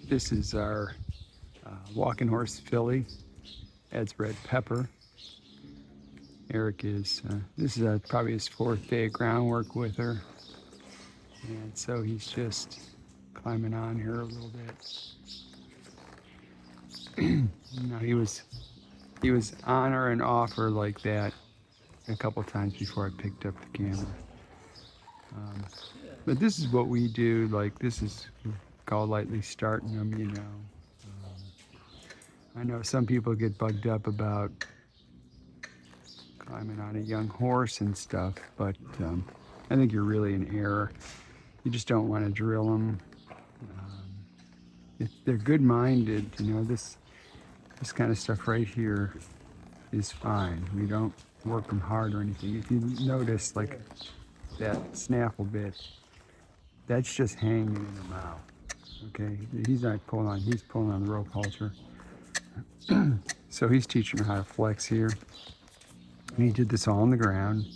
This is our walking horse filly. Ed's red pepper. Eric is, this is probably his 4th day of groundwork with her. And so he's just climbing on here a little bit. He was on her and off her like that a couple times before I picked up the camera. But this is what we do, like this is called lightly starting them, you know. I know some people get bugged up about climbing on a young horse and stuff, but I think you're really in error. You just don't want to drill them. If they're good-minded, you know, this kind of stuff right here is fine. We don't work them hard or anything. If you notice, like that snaffle bit, that's just hanging in the mouth. Okay, he's not pulling on. He's pulling on the rope halter. So he's teaching her how to flex here. And he did this all on the ground.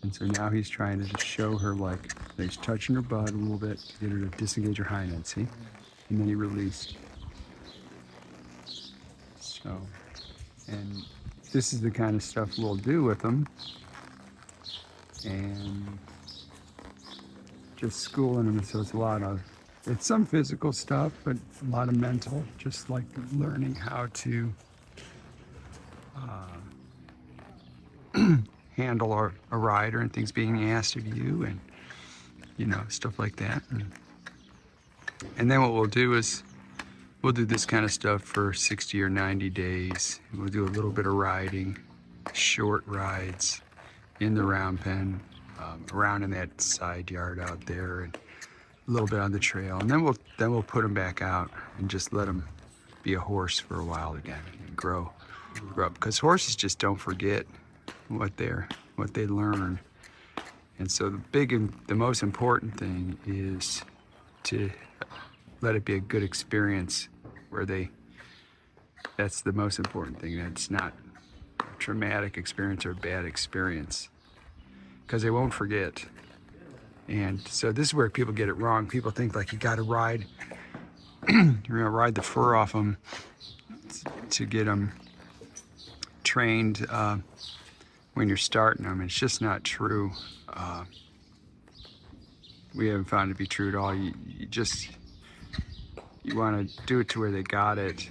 And so now he's trying to just show her, like, he's touching her butt a little bit to get her to disengage her hind end, see? And then he released. So, and this is the kind of stuff we'll do with them. And just schooling them, so it's some physical stuff, but a lot of mental, just like learning how to handle a rider and things being asked of you, and you know, stuff like that. And then what we'll do is we'll do this kind of stuff for 60 or 90 days. We'll do a little bit of riding, short rides in the round pen, around in that side yard out there, and a little bit on the trail. And then we'll put them back out and just let them be a horse for a while again and grow up, because horses just don't forget what they learn. And so the most important thing is to let it be a good experience where that's the most important thing. That's not a traumatic experience or a bad experience, because they won't forget. And so this is where people get it wrong. People think like you got to ride, you're gonna ride the fur off them to get them trained when you're starting them. It's just not true. We haven't found it to be true at all. You want to do it to where they got it.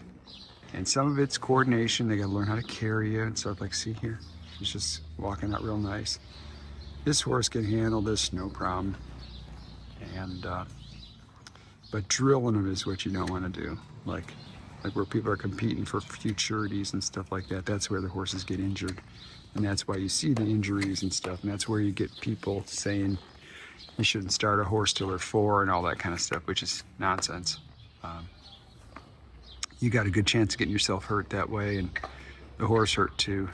And some of it's coordination. They got to learn how to carry you and stuff. Like, see here, he's just walking out real nice. This horse can handle this, no problem. And but drilling them is what you don't want to do. Like where people are competing for futurities and stuff like that. That's where the horses get injured, and that's why you see the injuries and stuff. And that's where you get people saying you shouldn't start a horse till they're 4 and all that kind of stuff, which is nonsense. You got a good chance of getting yourself hurt that way, and the horse hurt too.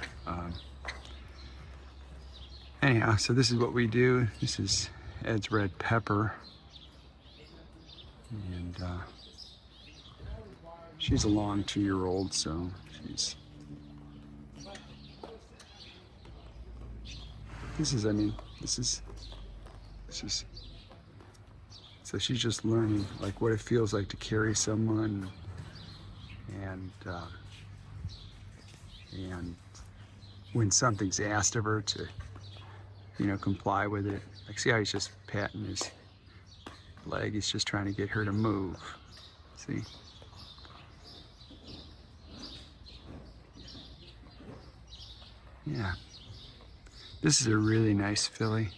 Anyhow, so this is what we do. This is Ed's red pepper, and she's a long 2-year-old, so this is so she's just learning like what it feels like to carry someone, and when something's asked of her to, you know, comply with it. Like, see how he's just patting his leg? He's just trying to get her to move. See? Yeah. This is a really nice filly.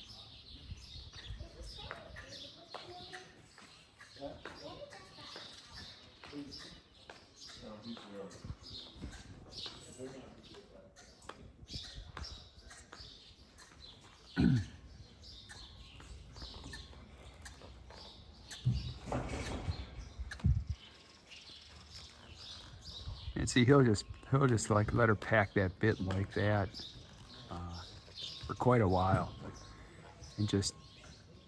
And see, he'll just like let her pack that bit like that for quite a while, and just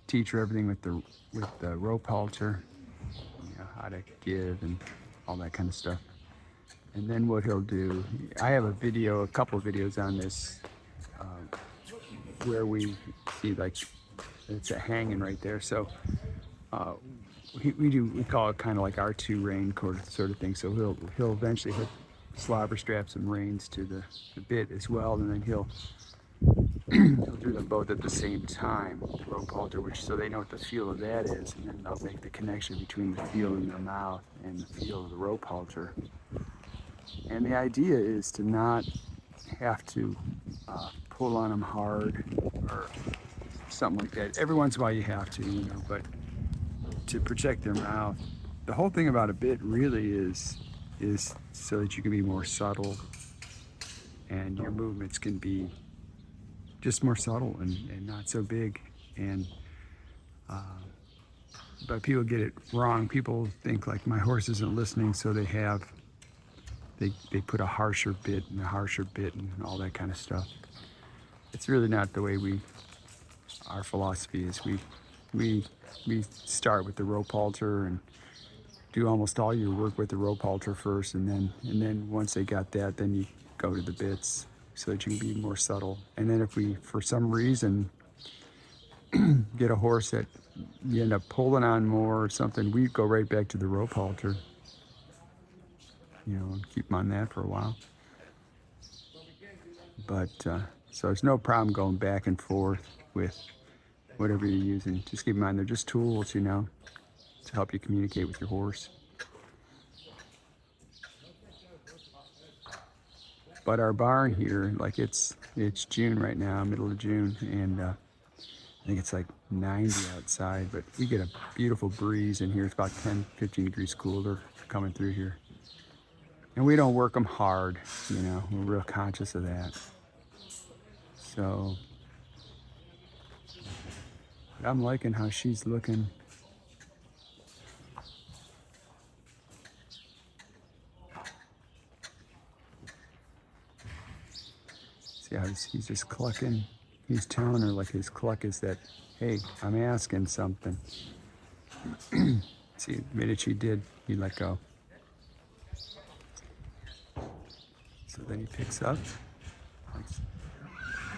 teach her everything with the rope halter, you know, how to give and all that kind of stuff. And then what he'll do, I have a couple of videos on this, where we see like it's a hanging right there. So we call it kind of like R2 rein sort of thing. So he'll eventually hook slobber straps and reins to the bit as well, and then he'll do them both at the same time, the rope halter, so they know what the feel of that is, and then they'll make the connection between the feel in their mouth and the feel of the rope halter. And the idea is to not have to pull on them hard or something like that. Every once in a while you have to, but to protect their mouth. The whole thing about a bit really is so that you can be more subtle and your movements can be just more subtle and not so big. And but people get it wrong. People think like my horse isn't listening, so they put a harsher bit and all that kind of stuff. It's really not the way our philosophy is. We start with the rope halter and do almost all your work with the rope halter first, and then once they got that, then you go to the bits so that you can be more subtle. And then if we, for some reason, get a horse that you end up pulling on more or something, we go right back to the rope halter, and keep them on that for a while. But so there's no problem going back and forth with whatever you're using. Just keep in mind they're just tools, to help you communicate with your horse. But our barn here, like it's June right now, middle of June, and I think it's like 90 outside, but we get a beautiful breeze in here. It's about 10-15 degrees cooler coming through here. And we don't work them hard, we're real conscious of that. So, but I'm liking how she's looking. See how he's just clucking. He's telling her like his cluck is that, hey, I'm asking something. See, the minute she did, he let go. So then he picks up.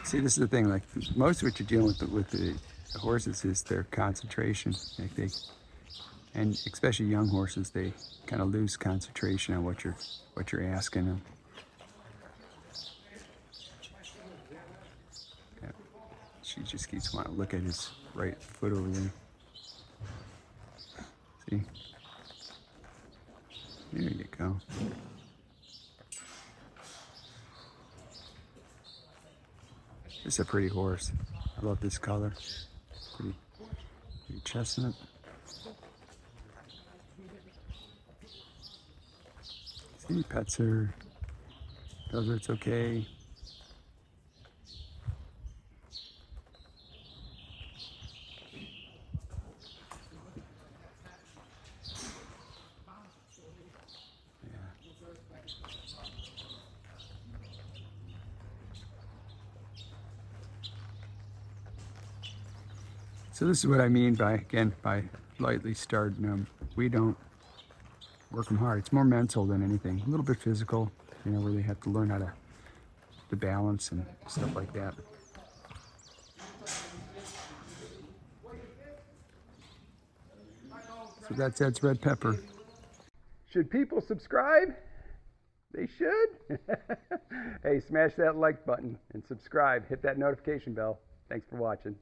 See, this is the thing, like most of what you're dealing with the horses is their concentration. Like and especially young horses, they kind of lose concentration on what you're asking them. Yeah. She just keeps wanting to look at his right foot over there. See? There you go. This is a pretty horse. I love this color. Pretty chestnut. See, he pets her. Tells her it's okay. So this is what I mean by lightly starting them. We don't work them hard. It's more mental than anything. A little bit physical, where they have to learn how to balance and stuff like that. So that's red pepper. Should people subscribe? They should. Hey, smash that like button and subscribe. Hit that notification bell. Thanks for watching.